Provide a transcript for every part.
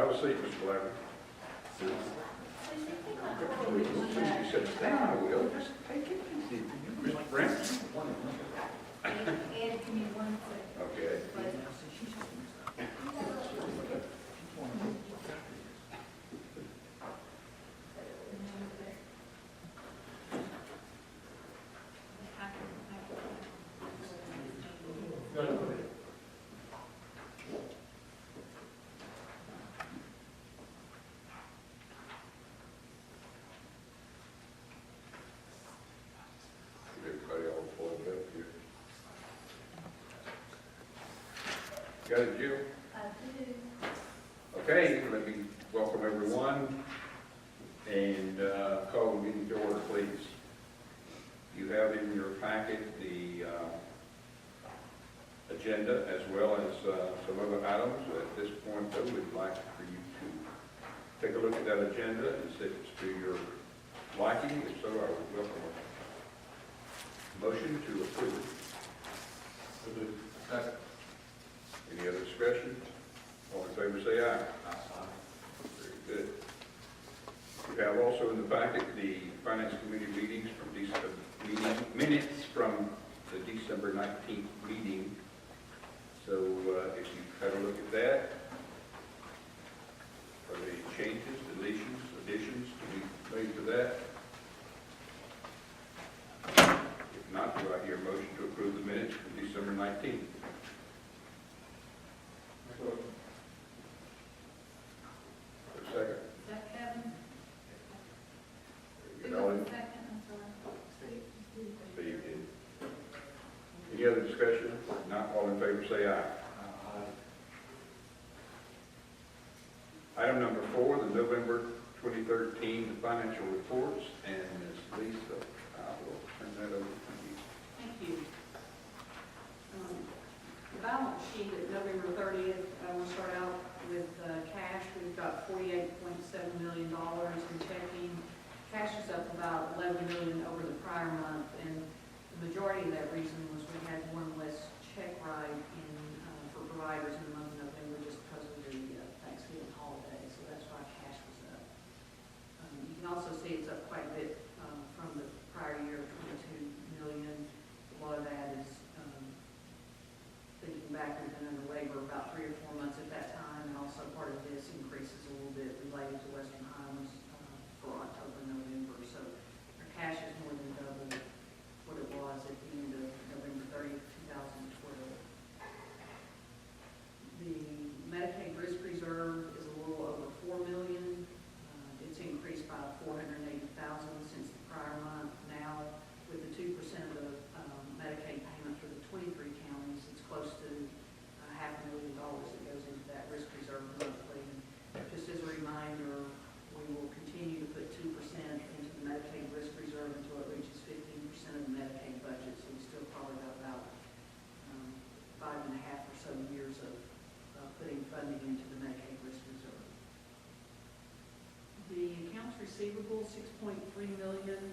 Have a seat, Mr. Blackman. Since you sit down, I will. Just take it easy. Mr. Brent? Ed, give me 1 second. Okay. Everybody all plugged up here. Got it, Jill? I do. Okay, let me welcome everyone and call the meeting to order, please. You have in your packet the agenda as well as some other items. At this point, though, we'd like for you to take a look at that agenda and see if it's to your liking. If so, I would welcome a motion to approve. Second. Any other discussion? All in favor say aye. Very good. You have also in the packet the Finance Committee meetings from minutes from the December 19th meeting. So if you've had a look at that, are there any changes, deletions, additions to be made to that? If not, do I hear a motion to approve the minutes from December 19th? Second. Is that Kevin? You Who know, was the second? I'm sorry. Steve did. Any other discussion? Not all in favor, say aye. Item number 4, the November 2013 financial reports, and Ms. Lisa, I will turn that over to you. Thank you. The balance sheet at November 30th, I will start out with cash. We've got $48.7 million in checking. Cash is up about $11 million over the prior month, and the majority of that reason was we had one less check ride in for providers in the month of November just because of the Thanksgiving holiday, so that's why cash was up. You can also see it's up quite a bit from the prior year, $22 million. A lot of that is thinking back, we've been under labor about 3 or 4 months at that time, and also part of this increase is a little bit related to Western Highlands for October and November. So our cash is more than double what it was at the end of November 30th, 2012. The Medicaid risk reserve is a little over $4 million. It's increased by $480,000 since the prior month. Now, with the 2% of the Medicaid payment for the 23 counties, it's close to $500,000 that goes into that risk reserve monthly. And just as a reminder, we will continue to put 2% into the Medicaid risk reserve until it reaches 15% of the Medicaid budget. So we still probably got about 5.5 or so years of putting funding into the Medicaid risk reserve. The accounts receivable, $6.3 million.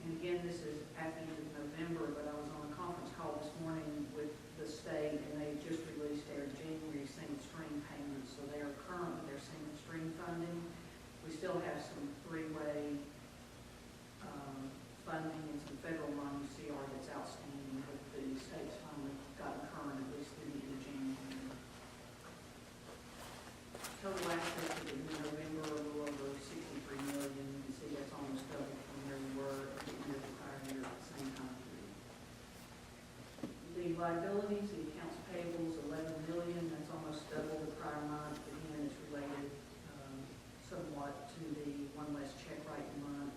And again, this is at the end of November, but I was on a conference call this morning with the state, and they just released their January single stream payments, so they are current with their single stream funding. We still have some three-way funding and some federal money, CR, that's outstanding, but the state's finally gotten current, at least through the end of January. Total assets at the end of November are a little over $63 million. You can see that's almost double from where we were at the end of the prior year at the same time period. The liabilities, the accounts payable is $11 million. That's almost double the prior month. Again, it's related somewhat to the one less check writing month.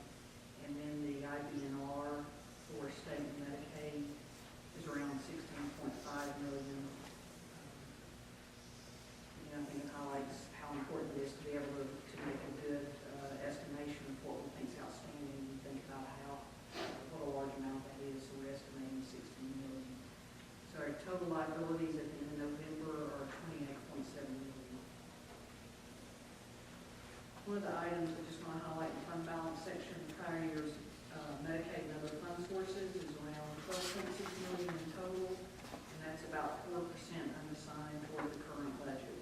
And then the IBNR for state and Medicaid is around $16.5 million. I think it highlights how important it is to be able to make a good estimation of what we think is outstanding. And think about what a large amount that is. So we're estimating $16 million. So our total liabilities at the end of November are $28.7 million. One of the items I just want to highlight in the fund balance section, prior year's Medicaid and other fund sources is around $12.6 million in total, and that's about 4% unassigned for the current budget.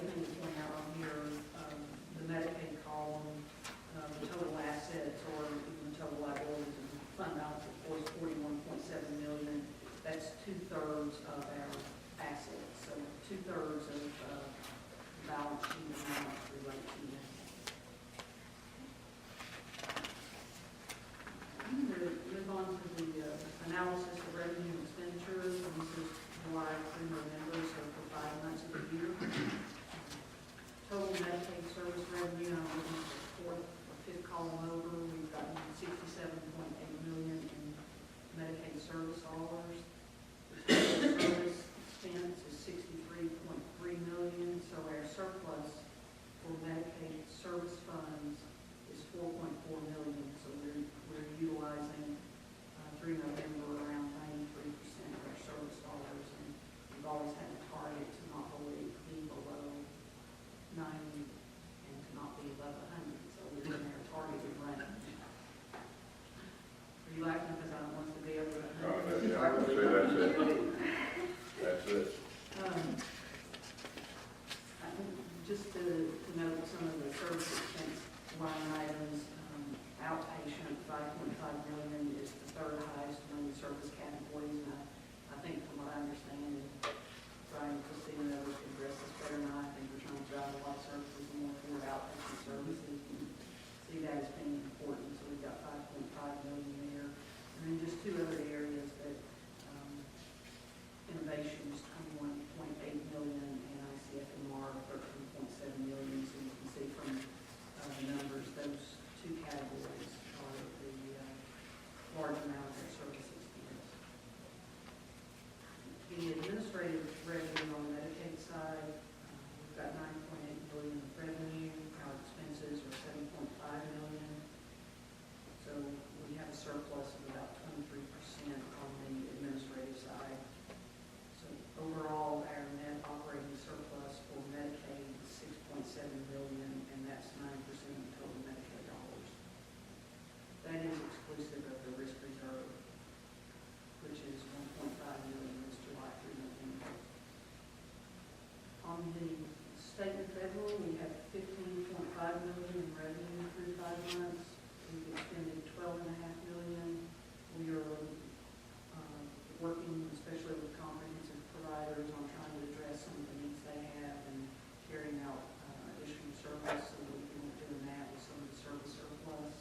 thing to point out on here, the Medicaid column, the total assets or even the total liabilities and fund balance, of course, 41.7 million. That's 2/3 of our assets. So 2/3 of the balance sheet amount relate to that. I'm going to move on to the analysis of revenue and expenditures. And this is July through November, so for 5 months of the year. Total Medicaid service revenue, I'm looking at the fourth or fifth column over, we've gotten 67.8 million in Medicaid service dollars. The total service expense is 63.3 million, so our surplus for Medicaid service funds is 4.4 million. So we're utilizing through November around 93% of our service dollars, and we've always had a target to not be below 90 and to not be above 100. So we're in our targeted range. Are you laughing because I don't want to be over 100? Oh, yeah, I would say that's it. That's it. I think just to note some of the service expense line items, outpatient, 5.5 million is the third highest among the service categories. And I think from what I understand, and Brian, Christina, and others can address this better than I think we're trying to drive a lot of services more toward outpatient services and see that as being important. So we've got 5.5 million there. And then just two other areas that innovation is 21.8 million and ICF&R 13.7 million. So you can see from the numbers, those two categories are the large amount of their service expense. The administrative revenue on the Medicaid side, we've got 9.8 million of revenue. Our expenses are 7.5 million. So we have a surplus of about 23% on the administrative side. So overall, our net operating surplus for Medicaid is 6.7 million, and that's 9% of total Medicaid dollars. That is exclusive of the risk reserve, which is 1.5 million this July through November. On the state and federal, we have 15.5 million in revenue through 5 months. We've expended 12.5 million. We are working, especially with comprehensive providers, on trying to address some of the needs they have and carrying out additional service, so that we can look doing that with some of the service surplus.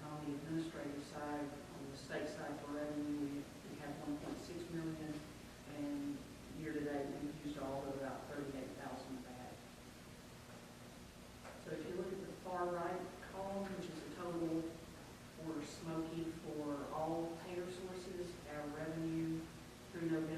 And on the administrative side, on the state side for revenue, we have 1.6 million, and year to date we've used all of about 38,000 of that. So if you look at the far right column, which is a total for Smoky for all payer sources, our revenue through November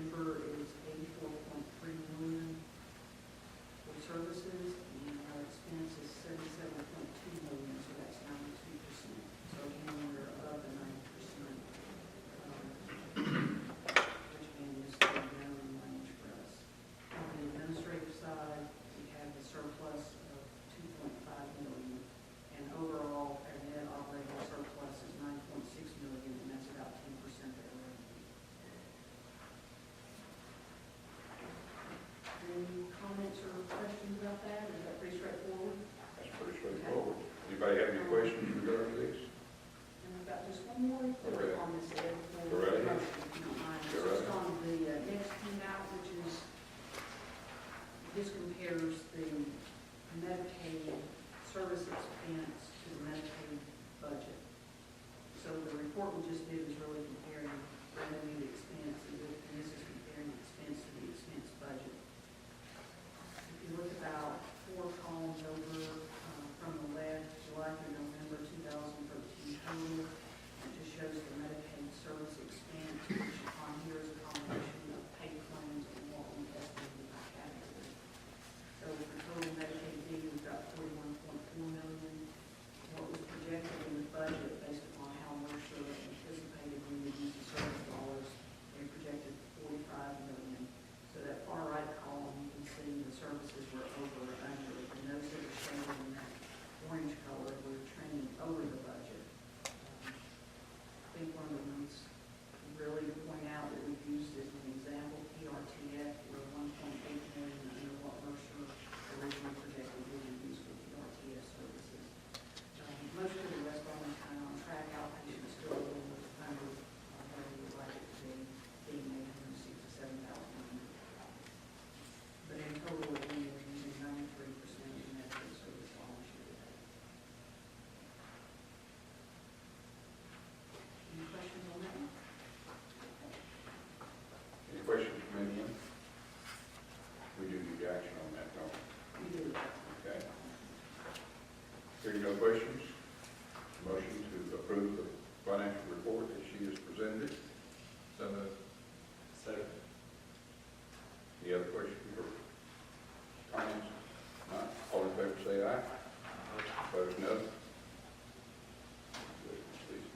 Hearing no questions, motion to approve the financial report as she is presented. So moved. Second. Any other questions or comments? Not. All in favor say aye. Opposed, no. Good. Please.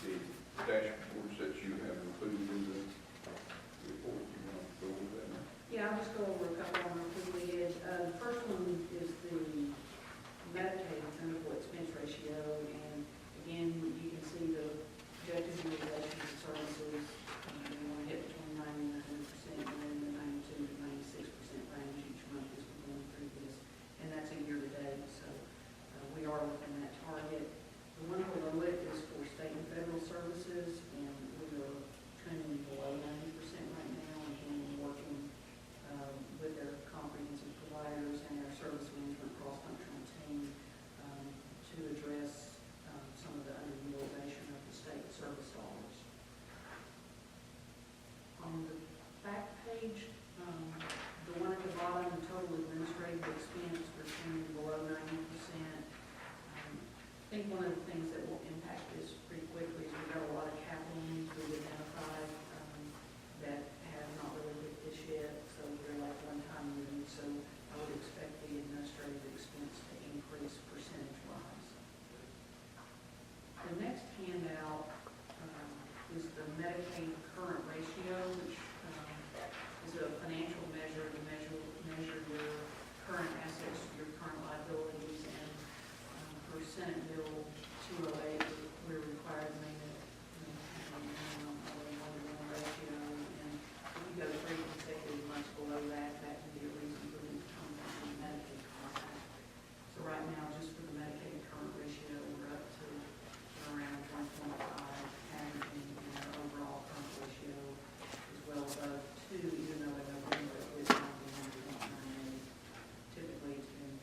The dashboards that you have included in the report, you want to go over that now? Yeah, I'll just go over a couple of them quickly. The first one is the Medicaid medical expense ratio, and again, you can see the objective utilization of services. We want to hit between 90 and 100%, and then the 92 to 96% range each month as we're going through this, and that's a year to date, so we are within that target. The one below it is for state and federal services, and we are trending below 90% right now, and we're working with their comprehensive providers and our service management cross-functional team to address some of the underutilization of the state service dollars. On the back page, the one at the bottom, the total administrative expense, we're trending below 90%. I think one of the things that will impact this pretty quickly is we've got a lot of capital needs we've identified that have not really hit this yet, so they're like one-time needs, so I would expect the administrative expense to increase percentage-wise. The next handout is the Medicaid current ratio, which is a financial measure to measure your current assets, your current liabilities, and for Senate Bill 208, we're required to maintain a minimum of a 1-to-1 ratio, and if we go 3 consecutive months below that, that can be a reason for them to come from the Medicaid contract. So right now, just for the Medicaid current ratio, we're up to around 1.5, averaging, and our overall current ratio is well above 2, even though in November it was 1.98. Typically, it's been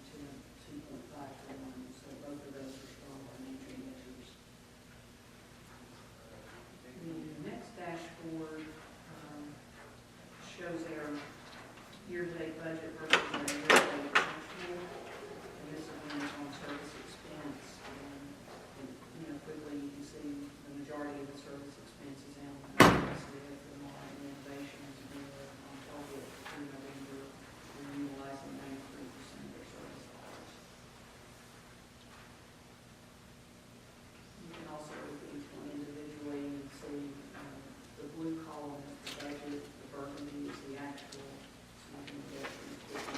2.5 to 1, so both of those are strong financial measures. The next dashboard shows our year-to-date budget versus our year-to-date actual, and this one is on service expense. And quickly you can see the majority of the service expenses and the marketing innovations are on target through November. We're utilizing 93% of their service dollars. You can also look at each one individually and see the blue column is the budget, the burgundy is the actual, so you can get pretty quickly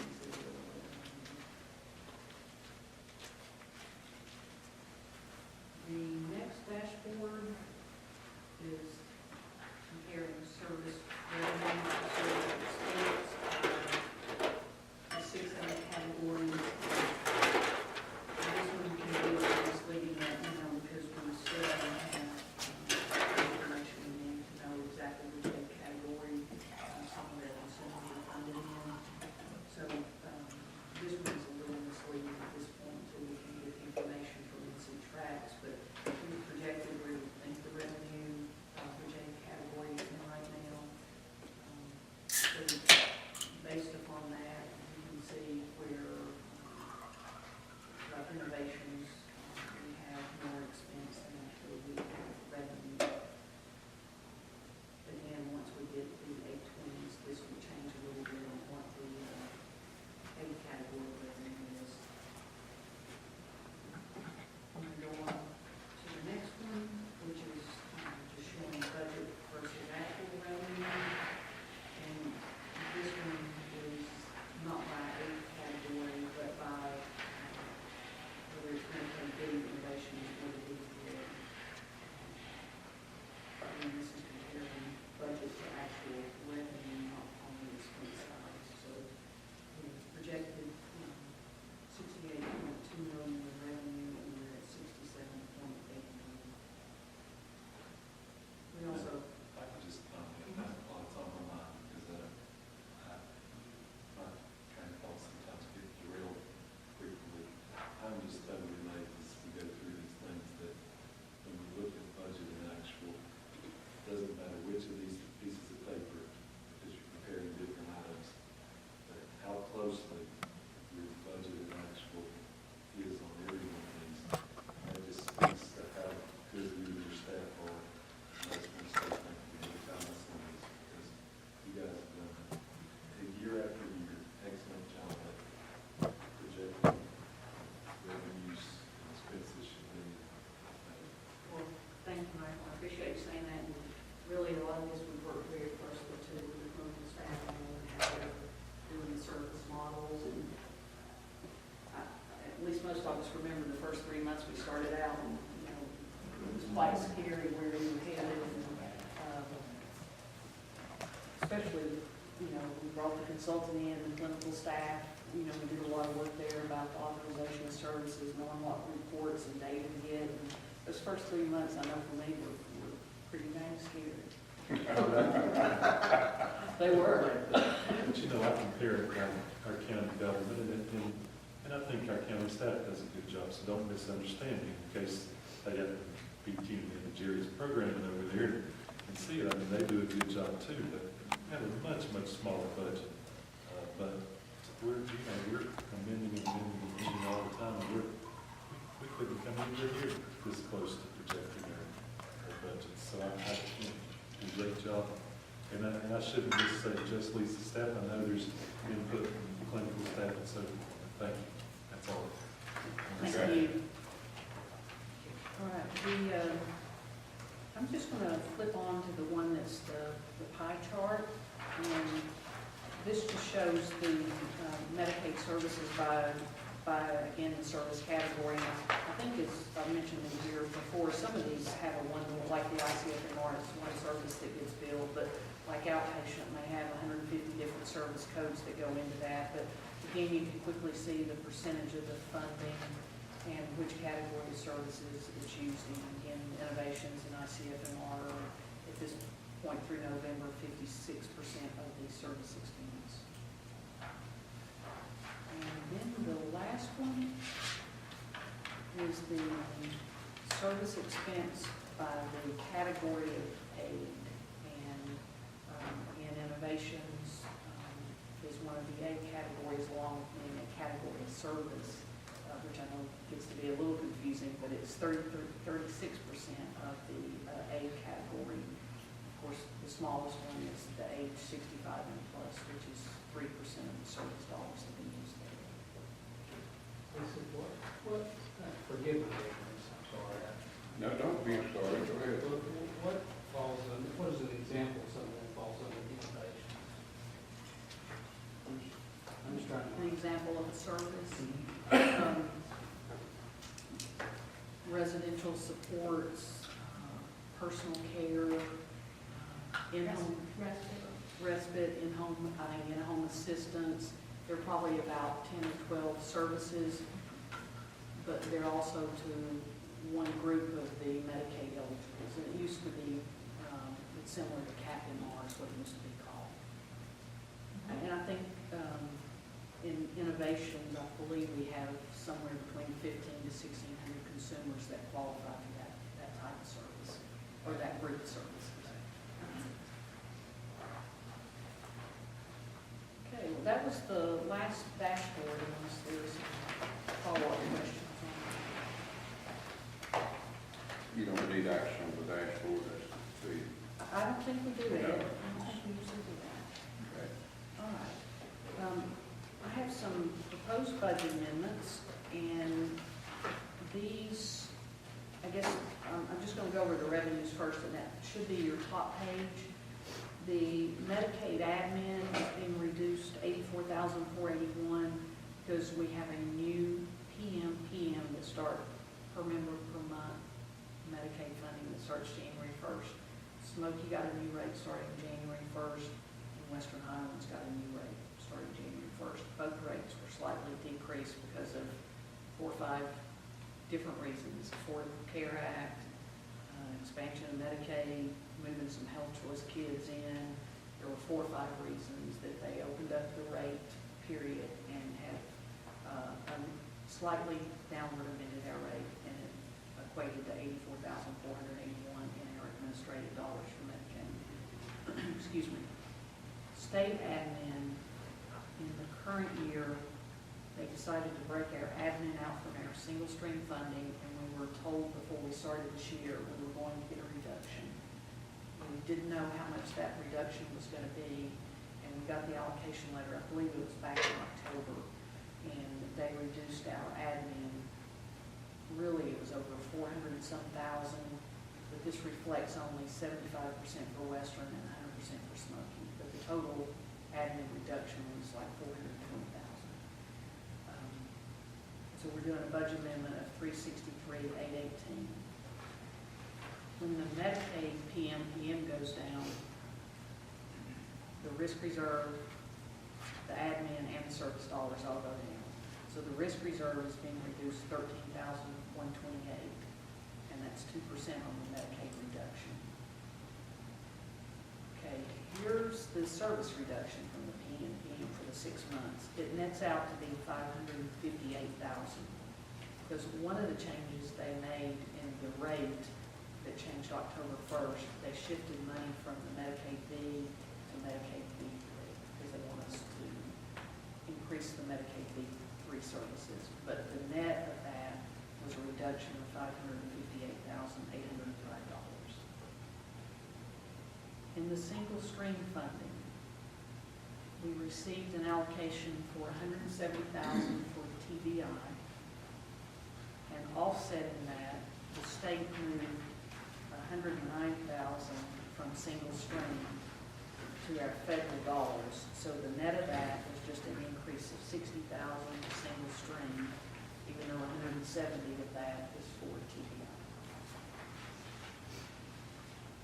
quite scary where we were headed. Especially, you know, we brought the consultant in, the clinical staff, you know, we did a lot of work there about the authorization of services, knowing what reports and data to get. And those first 3 months, I know for me, were pretty dang scary. They were. But you know, I compare our county government, and I think our county staff does a good job, so don't misunderstand me in case they have to be tuning into Jerry's programming over there and see it. I mean, they do a good job too, but have a much, much smaller budget. But we're amending all the time. We couldn't come anywhere near this close to projecting our budget. So I think do a great job. And I shouldn't just say just Lisa's staff. I know there's input from clinical staff and so forth. Thank you. That's all. Thank you. All right, I'm just gonna flip on to the one that's the pie chart. And this just shows the Medicaid services by again, the service category. And I think as I mentioned in here before, some of these have a one, like the ICFMR, it's one service that gets billed, but like outpatient may have 150 different service codes that go into that. But again, you can quickly see the percentage of the funding and which category of services it's used in. Again, innovations and ICFMR are, at this point through November, 56% of the service expense. And then the last one is the service expense by the category of aid. And again, innovations is one of the aid categories, along with being a category of service, which I know gets to be a little confusing, but it's 36% of the aid category. Of course, the smallest one is the age 65 and plus, which is 3% of the service dollars that we use there. Forgive me, I'm sorry. No, don't be sorry, go ahead. What falls under, what is an example of something that falls under innovation? I'm just trying An to. example of a service, residential supports, personal care, in-home respite, in-home assistance. There are probably about 10 or 12 services, but they're also to one group of the Medicaid eligibles. And it used to be, it's similar to Captain Mars, what it used to be called. And I think in innovations, I believe we have somewhere between 15 to 1,600 consumers that qualify for that type of service, or that group of services. Okay, well, that was the last dashboard, unless there's follow-up questions on it. You don't need action on the dashboard, that's the, I don't think we do that. No. I don't think we usually do that. okay. All right. I have some proposed budget amendments, and these, I guess, I'm just going to go over the revenues first, and that should be your top page. The Medicaid admin is being reduced to $84,481 because we have a new PM that start per member per month Medicaid funding that starts January 1st. Smoky got a new rate starting January 1st, and Western Highlands got a new rate starting January 1st. Both rates were slightly decreased because of 4 or 5 different reasons: Affordable Care Act, expansion of Medicaid, moving some health choice kids in. There were 4 or 5 reasons that they opened up the rate period and have slightly downward amended our rate, and it equated to $84,481 in our administrative dollars for Medicaid. Excuse me. State admin, in the current year, they decided to break our admin out from our single stream funding, and we were told before we started this year we were going to get a reduction. We didn't know how much that reduction was going to be, and we got the allocation letter, I believe it was back in October, and they reduced our admin. Really, it was over 400 and some thousand, but this reflects only 75% for Western and 100% for Smoky. But the total admin reduction was like 420,000. So we're doing a budget amendment of $363,818. when the Medicaid PMPM goes down, the risk reserve, the admin, and the service dollars all go down. So the risk reserve is being reduced 13,128, and that's 2% on the Medicaid reduction. Okay, here's the service reduction from the PMPM for the 6 months. It nets out to be $558,000. Because one of the changes they made in the rate that changed October 1st, they shifted money from the Medicaid B to Medicaid B3 because they want us to increase the Medicaid B3 services. But the net of that was a reduction of $558,805. In the single stream funding, we received an allocation for $170,000 for TBI. And offsetting that, the state moved $109,000 from single stream to our federal dollars. So the net of that was just an increase of $60,000 to single stream, even though $170,000 of that is for TBI.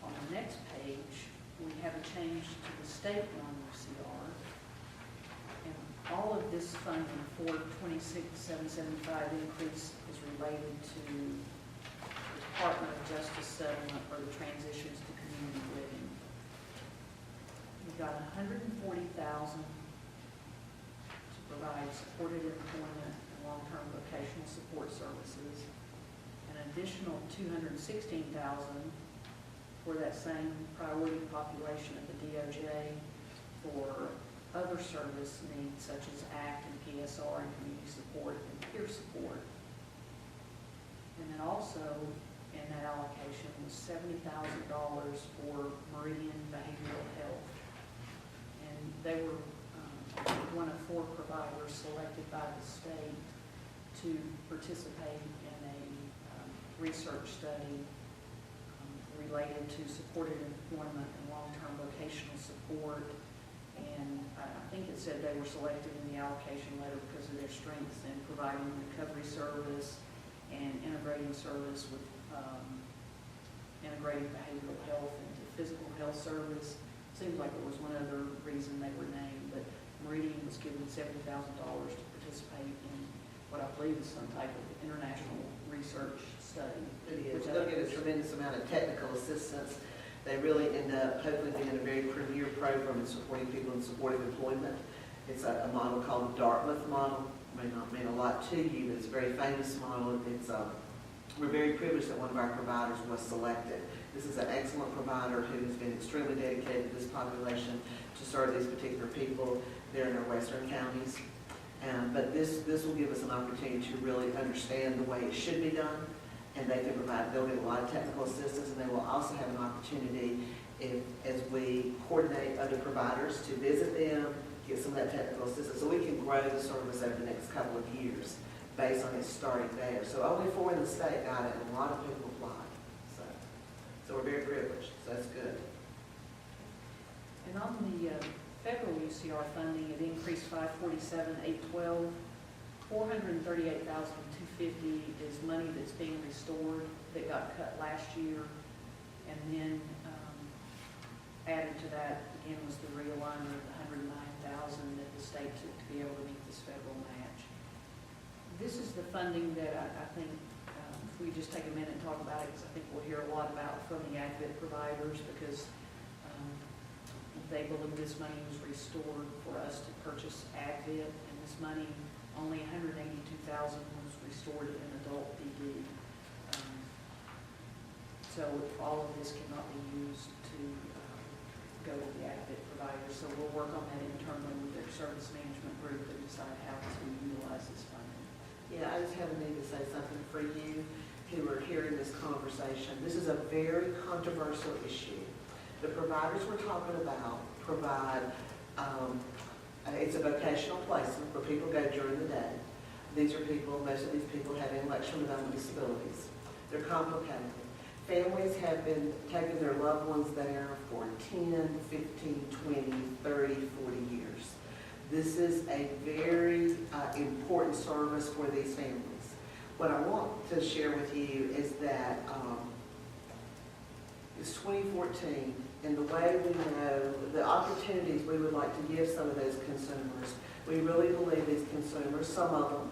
On the next page, we have a change to the state non-UCR. And all of this funding for 26,775 increase is related to the Department of Justice settlement or the transitions to community living. We got $140,000 to provide supported employment and long-term vocational support services, an additional $216,000 for that same priority population at the DOJ for other service needs such as ACT and PSR and community support and peer support. And then also in that allocation was $70,000 for Meridian Behavioral Health. And they were one of 4 providers selected by the state to participate in a research study related to supported employment and long-term vocational support. And I think it said they were selected in the allocation letter because of their strengths in providing recovery service and integrating service with integrating behavioral health into physical health service. Seems like there was one other reason they were named, but Meridian was given $70,000 to participate in what I believe is some type of international research study. It is. They'll get a tremendous amount of technical assistance. They really end up hopefully being a very premier program in supporting people in supportive employment. It's a model called the Dartmouth model. It may not mean a lot to you, but it's a very famous model. We're very privileged that one of our providers was selected. This is an excellent provider who has been extremely dedicated to this population to serve these particular people. They're in our western counties. But this will give us an opportunity to really understand the way it should be done. And they'll get a lot of technical assistance, and they will also have an opportunity as we coordinate other providers to visit them, get some of that technical assistance, so we can grow the service over the next couple of years based on it starting there. So only 4 in the state got it, and a lot of people applied. So we're very privileged, so that's good. And on the federal UCR funding, it increased $547,812. $438,250 is money that's being restored that got cut last year, and then added to that again was the realignment of the $109,000 that the state took to be able to meet this federal match. This is the funding that I think if we just take a minute and talk about it, because I think we'll hear a lot about from the AdVet providers, because they believe this money was restored for us to purchase AdVet, and this money, only $182,000 was restored in adult PD. So all of this cannot be used to go to the AdVet providers. So we'll work on that internally with their service management group and decide how to utilize this funding. Yeah, I just have a need to say something for you who are hearing this conversation. This is a very controversial issue. The providers we're talking about provide, it's a vocational placement where people go during the day. These are people, most of these people have intellectual development disabilities. They're complicated. Families have been taking their loved ones there for 10, 15, 20, 30, 40 years. This is a very important service for these families. What I want to share with you is that It's 2014, and the way we know, the opportunities we would like to give some of those consumers, we really believe these consumers, some of them,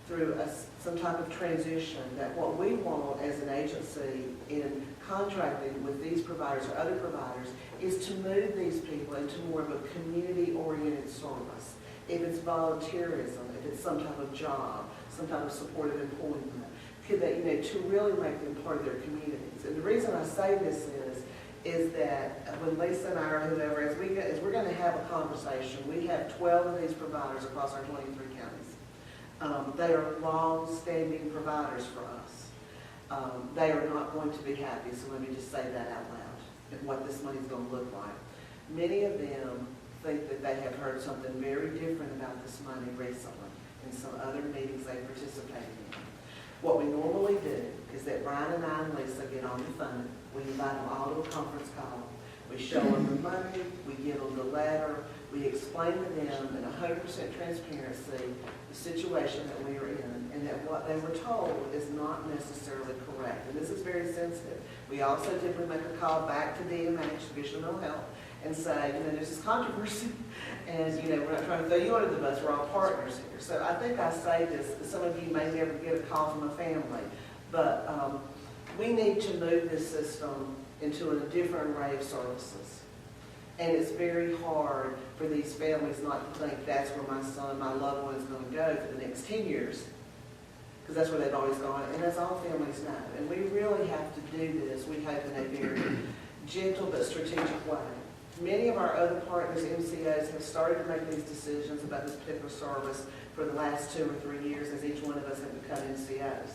through some type of transition, that what we want as an agency in contracting with these providers or other providers is to move these people into more of a community-oriented service. If it's volunteerism, if it's some type of job, some type of supportive employment, could they, to really make them part of their communities. And the reason I say this is that when Lisa and I or whoever, as we're going to have a conversation, we have 12 of these providers across our 23 counties. They are long-standing providers for us. They are not going to be happy, so let me just say that out loud, and what this money is going to look like. Many of them think that they have heard something very different about this money recently in some other meetings they participated in. What we normally do is that Brian and I and Lisa get on the phone, we invite them all to a conference call, we show them the money, we give them the letter, we explain to them in 100% transparency the situation that we are in, and that what they were told is not necessarily correct. And this is very sensitive. We also typically make a call back to DMH, Division of Mental Health, and say, there's this controversy, and we're not trying to throw you under the bus, we're all partners here. So I think I say this, some of you may never get a call from a family, but we need to move this system into a different array of services. And it's very hard for these families not to think that's where my son, my loved one is going to go for the next 10 years, because that's where they've always gone, and that's all families know. And we really have to do this, we hope, in a very gentle but strategic way. Many of our other partners, MCOs, have started to make these decisions about this particular service for the last 2 or 3 years, as each one of us have become MCOs.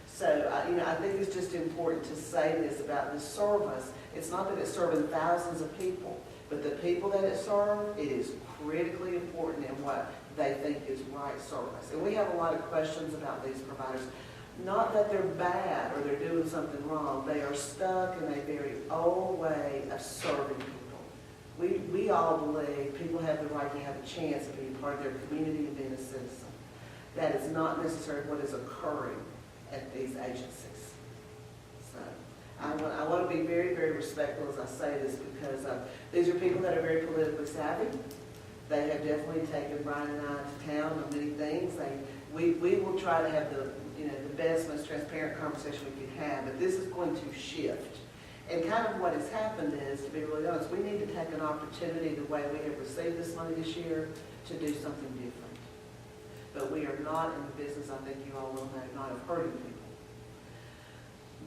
So, I think it's just important to say this about this service. It's not that it's serving thousands of people, but the people that it serves, it is critically important in what they think is right service. And we have a lot of questions about these providers. Not that they're bad or they're doing something wrong. They are stuck in a very old way of serving people. We all believe people have the right to have a chance of being part of their community and being a citizen. That is not necessarily what is occurring at these agencies. So I want to be very, very respectful as I say this, because these are people that are very politically savvy. They have definitely taken Brian and I to town on many things. We will try to have the best, most transparent conversation we can have, but this is going to shift. And kind of what has happened is, to be really honest, we need to take an opportunity the way we have received this money this year to do something different. But we are not in the business, I think you all will know, not of hurting people.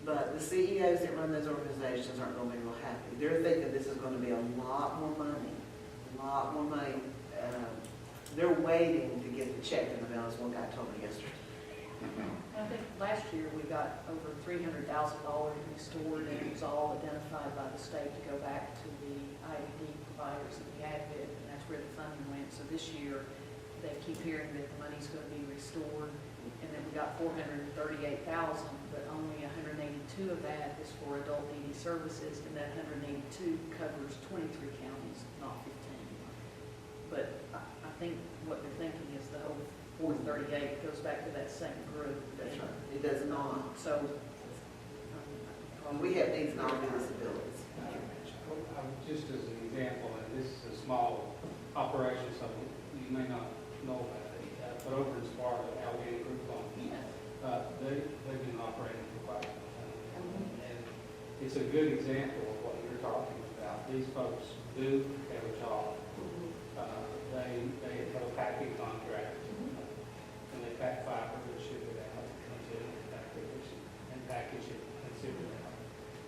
But the CEOs that run those organizations aren't going to be real happy. They're thinking this is going to be a lot more money, a lot more money. They're waiting to get the check in the mail, as one guy told me yesterday. I think last year we got over $300,000 restored, and it was all identified by the state to go back to the IED providers that we had with, and that's where the funding went. So this year, they keep hearing that the money's going to be restored, and then we got $438,000, but only 182 of that is for adult ED services, and that 182 covers 23 counties, not 15. But I think what they're thinking is the whole 438 goes back to that same group. That's right. It does not. So We have needs and all disabilities. Just as an example, and this is a small operation, so you may not know about it, but over in Sparta, Alligator Group Loans, they've been operating for quite some time. And it's a good example of what you're talking about. These folks do have a job. They have a packing contract, and they pack fiber and ship it out, comes in and package it and ship it out.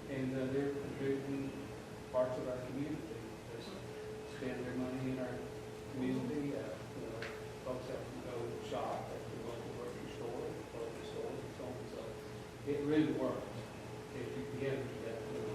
And they're contributing parts of our community. They spend their money in our community. Folks have to go shop at the local grocery store, grocery stores, and so on. So it really works if you can get them to that point.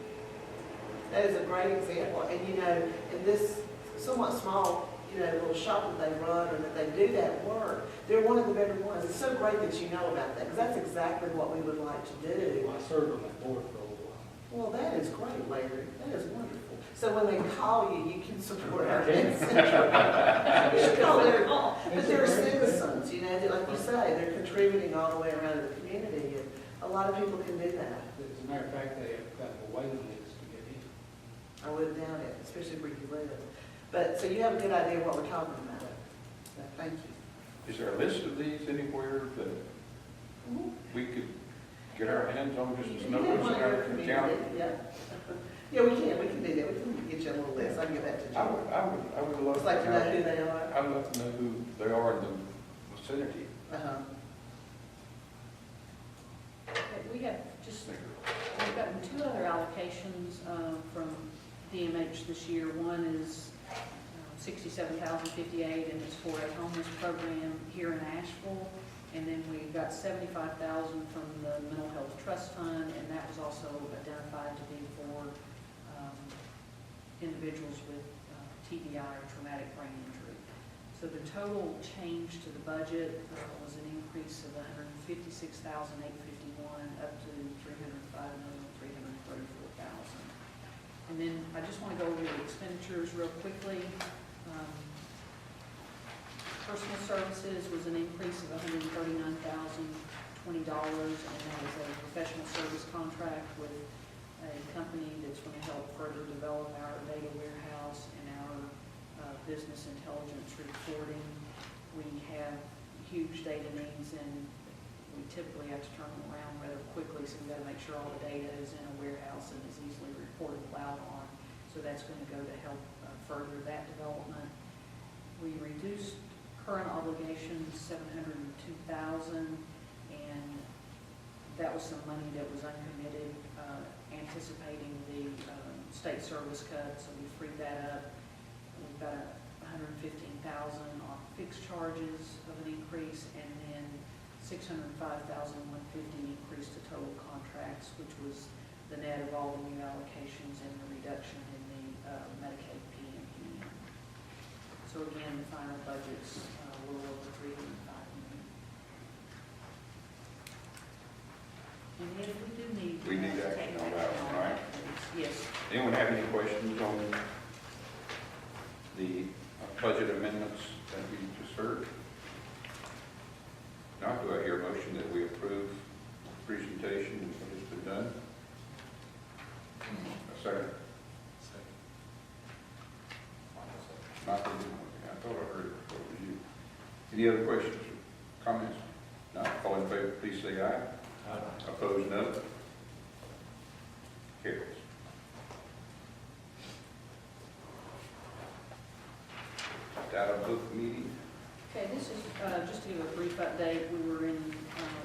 That is a great example. And in this somewhat small, little shop that they run or that they do that work, they're one of the better ones. It's so great that you know about that, because that's exactly what we would like to do. I served on that board for a little while. Well, that is great, Larry. That is wonderful. So when they call you, you can support our Ed Center. You should call their call. But they're citizens, like you say, they're contributing all the way around to the community, and a lot of people can do that. As a matter of fact, they have got a waiting list I wouldn't doubt it, especially where you live. But, so you have a good idea of what we're talking about. So thank you. Is there a list of these anywhere that we could get our hands on, just as You numbers have one in in your our community, county? Yeah. Yeah, we can do that. We can get you a little list. I can get that to I you. would love It's to like to know have, who they are. I'd love to know who they are in the vicinity. Uh-huh. Okay, we have just, we've gotten two other allocations from DMH this year. One is $67,058, and it's for a homeless program here in Asheville. And then we got $75,000 from the Mental Health Trust Fund, and that was also identified to be for individuals with TBI or traumatic brain injury. So the total change to the budget was an increase of $156,851 up to $305,334,000. And then I just want to go over the expenditures real quickly. Personal services was an increase of $139,020, and that was a professional service contract with a company that's going to help further develop our data warehouse and our business intelligence reporting. We have huge data needs, and we typically have to turn them around rather quickly, so we've got to make sure all the data is in a warehouse and is easily reportable out on. So that's going to go to help further that development. We reduced current obligations $702,000, and that was some money that was uncommitted, anticipating the state service cut, so we freed that up. We've got $115,000 on fixed charges of an increase, and then $605,150 increase to total contracts, which was the net of all the new allocations and the reduction in the Medicaid PMP. So again, the final budget's a little over $305 million. And if we do need. We need action on that one, right? Yes. Anyone have any questions on the budget amendments that we just heard? Now, do I hear a motion that we approve the presentation and what has been done? A second. Michael, I thought I heard it. What was you? Any other questions or comments? Not all in favor, please say aye. Aye. Opposed, no. Carries. Data book meeting. Okay, this is just to give a brief update. We were in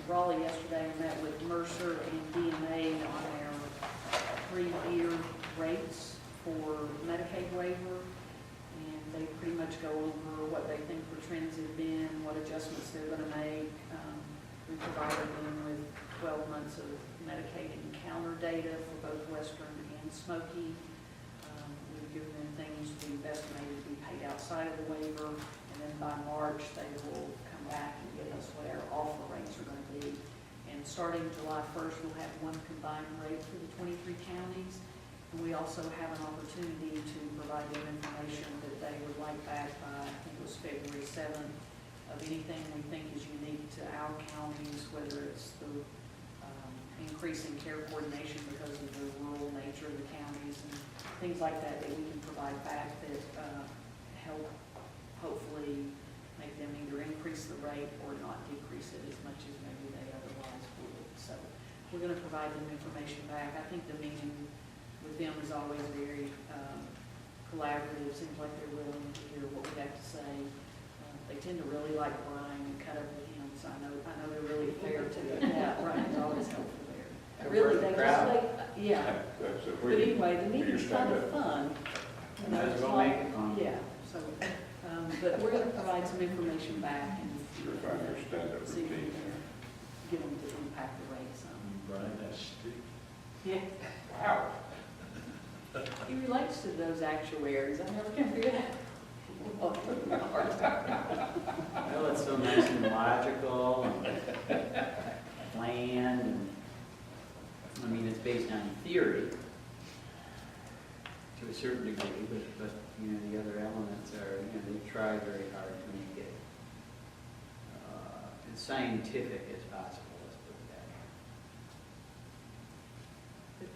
Raleigh yesterday and met with Mercer and DMA on their 3-year rates for Medicaid waiver. And they pretty much go over what they think the trends have been, what adjustments they're going to make. We provided them with 12 months of Medicaid encounter data for both Western and Smoky. We've given them things we've estimated to be paid outside of the waiver, and then by March they will come back and give us what our offer rates are going to be. And starting July 1st, we'll have one combined rate for the 23 counties. And we also have an opportunity to provide them information that they would like back by, I think it was February 7th, of anything we think is unique to our counties, whether it's the increase in care coordination because of the rural nature of the counties and things like that that we can provide back that help hopefully make them either increase the rate or not decrease it as much as maybe they otherwise would. So we're going to provide them information back. I think the meeting with them is always very collaborative. Seems like they're willing to hear what we have to say. They tend to really like Brian and cut up with him, so I know they're really fair to it. Yeah, Brian's always helpful there. Really, they just yeah. But anyway, the meeting's kind of fun. You know, it's like, yeah, so, but we're going to provide some information back and Sure, if I understand that see if we routine. can get them to impact the rate some. Brian, that's stick. Yeah, Wow. he relates to those actuaries. I never can figure that out. Well, it's so nice and logical and planned, and, I mean, it's based on theory to a certain degree, but, you know, the other elements are, you know, they try very hard to make it as scientific as possible, let's put it that way.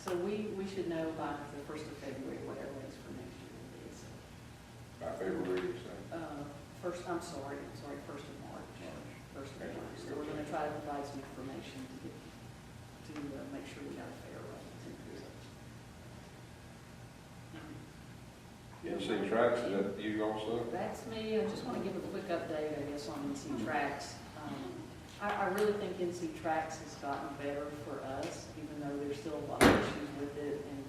So we should know by the 1st of February what our rates for next year will be. So, By February, you say? first, I'm sorry, 1st of March. 1st of March. So we're gonna try to provide some information to get, to make sure we got a fair rate. NC Tracks, is that you also? That's me. I just want to give a quick update, I guess, on NC Tracks. I really think NC Tracks has gotten better for us, even though there's still a lot of issues with it. And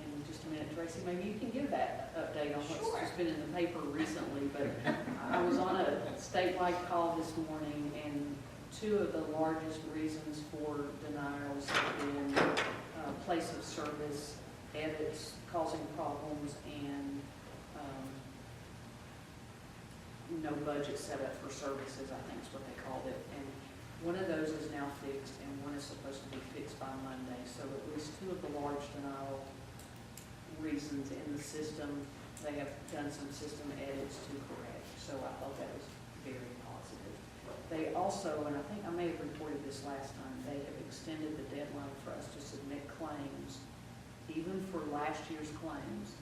in just a minute, Tracy, maybe you can give that update on what's just been in the paper recently. But I was on a statewide call this morning, and two of the largest reasons for denials have been place of service, edits causing problems, and no budget set up for services, I think is what they called it. And one of those is now fixed, and one is supposed to be fixed by Monday. So at least two of the large denial reasons in the system, they have done some system edits to correct. So I thought that was very positive. They also, and I think I may have reported this last time, they have extended the deadline for us to submit claims, even for last year's claims,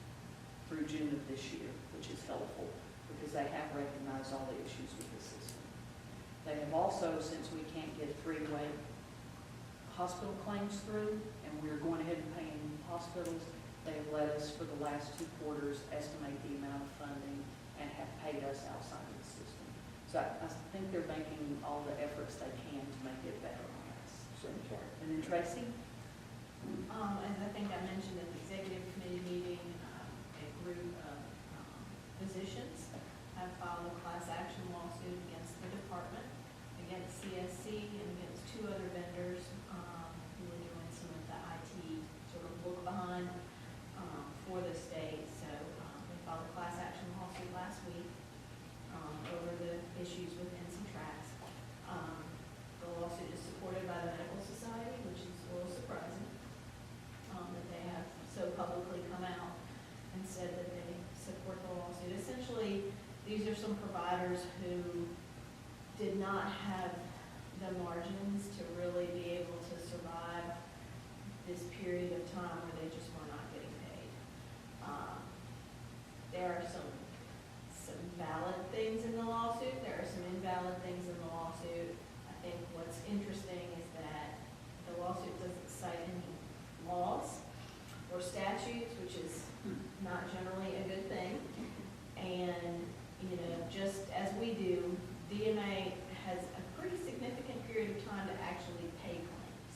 through June of this year, which is helpful, because they have recognized all the issues with the system. They have also, since we can't get three-way hospital claims through, and we're going ahead and paying hospitals, they have let us, for the last 2 quarters, estimate the amount of funding and have paid us outside of the system. So I think they're making all the efforts they can to make it better on us. And then Tracy? As I think I mentioned at the executive committee meeting, a group of physicians have filed a class action lawsuit against the department, against CSC, and against 2 other vendors who were doing some of the IT sort of look behind for the state. So we filed a class action lawsuit last week over the issues with NC Tracks. The lawsuit is supported by the Medical Society, which is a little surprising that they have so publicly come out and said that they support the lawsuit. Essentially, these are some providers who did not have the margins to really be able to survive this period of time where they just were not getting paid. There are some valid things in the lawsuit. There are some invalid things in the lawsuit. I think what's interesting is that the lawsuit doesn't cite any laws or statutes, which is not generally a good thing. And, you know, just as we do, DMA has a pretty significant period of time to actually pay claims.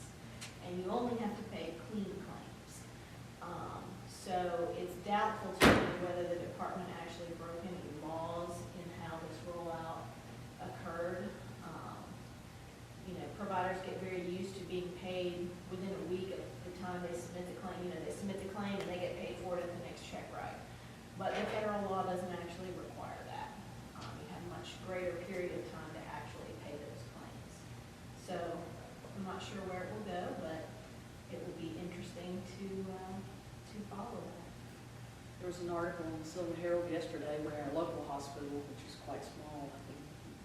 And you only have to pay clean claims. So it's doubtful to me whether the department actually broke any laws in how this rollout occurred. You know, providers get very used to being paid within a week of the time they submit the claim. You know, they submit the claim and they get paid for it at the next check write. But the federal law doesn't actually require that. You have a much greater period of time to actually pay those claims. So I'm not sure where it will go, but it will be interesting to follow that. There was an article in the Silver Herald yesterday where our local hospital, which is quite small, I think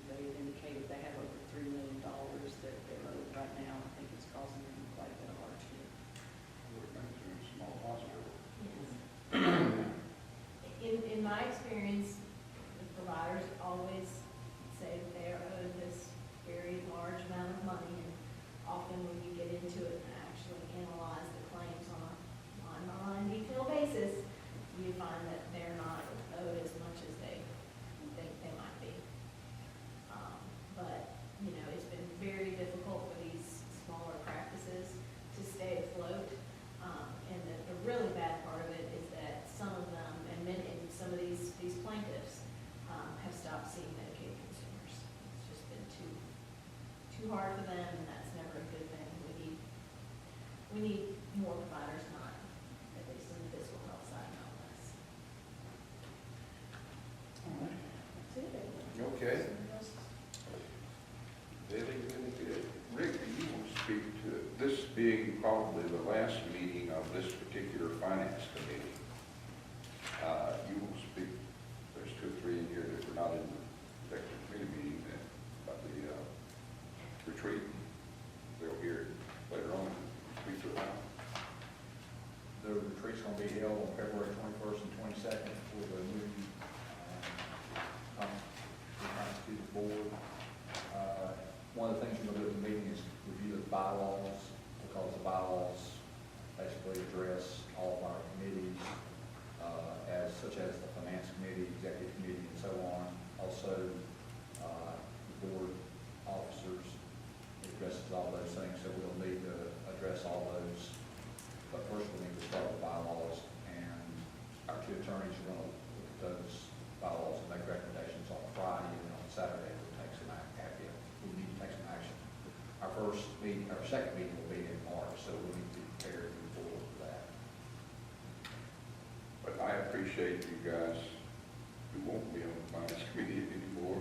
they had indicated they have over $3 million that they're owed right now. I think it's causing them quite a bit of hardship. Small hospital. Yes. In my experience, the providers always say that they are owed this very large amount of money, and often when you get into it and actually analyze the claims on a line-by-line detailed basis, you find that they're not owed as much as they think they might be. But, you know, it's been very difficult for these smaller practices to stay afloat. And the really bad part of it is that some of them, and some of these plaintiffs, have stopped seeing Medicaid consumers. It's just been too hard for them, and that's never a good thing. We need more providers, not at least in the fiscal health side, not less. That's it. Okay. Very, very good. Rick, do you want to speak to this being probably the last meeting of this particular finance committee? You will speak, there's 2 or 3 in here that were not in the executive committee meeting about the retreat. They'll hear it later on. Speak to it now. be held on February 21st and 22nd for the new constituted board. One of the things we're going to do at the meeting is review the bylaws, because the bylaws basically address all of our committees, such as the finance committee, executive committee, and so on. Also, the board officers, it addresses all those things, so we'll need to address all those. But first, we need to start with bylaws, and our two attorneys are going to look at those bylaws and make recommendations on Friday, and on Saturday, we'll take some action. We need to take some action. Our second meeting will be in March, so we need to be prepared to move forward with that. But I appreciate you guys who won't be on the finance committee anymore.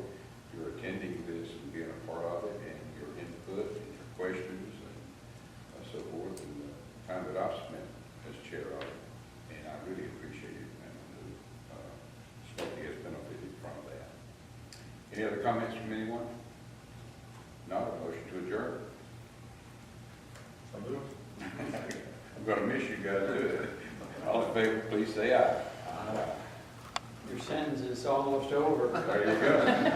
You're attending this and being a part of it, and your input and your questions and so forth, and the time that I've spent as chair of it, and I really appreciate it, and Smokey has benefited from that. Any other comments from anyone? Not a motion to adjourn. So moved. I'm gonna miss you guys doing it. All in favor, please say aye. Your sentence is almost over. There you go.